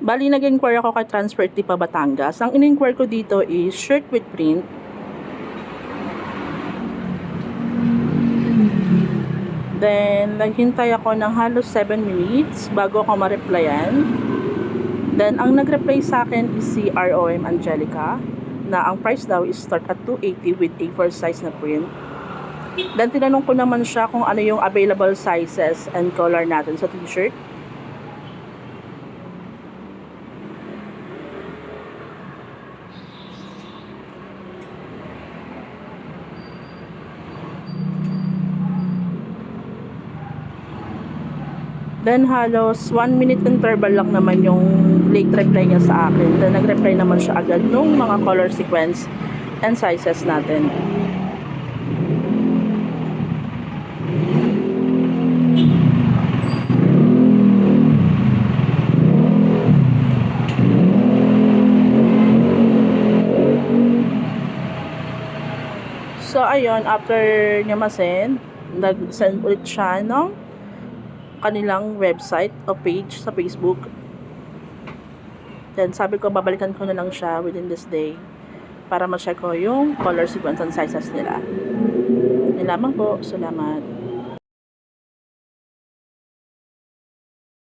Bali, nag-inquire ako kay Transfer Tipa Batangas. Ang in-inquire ko dito is shirt with print. Then, naghintay ako ng halos 7 minutes bago ako ma-replyan. Then, ang nag-reply sa akin is si ROM Angelica na ang price daw is start at 280 with A4 size na print. Then, tinanong ko naman siya kung ano yung available sizes and color natin sa t-shirt. Then halos 1 minute interval lang naman yung late reply niya sa akin. Then nag-reply naman siya agad nung mga color sequence and sizes natin. So ayun, after niya ma-send, nag-send ulit siya ng kanilang website o page sa Facebook. Then sabi ko babalikan ko na lang siya within this day para ma-check ko yung color sequence and sizes nila. Yun lamang po. Salamat.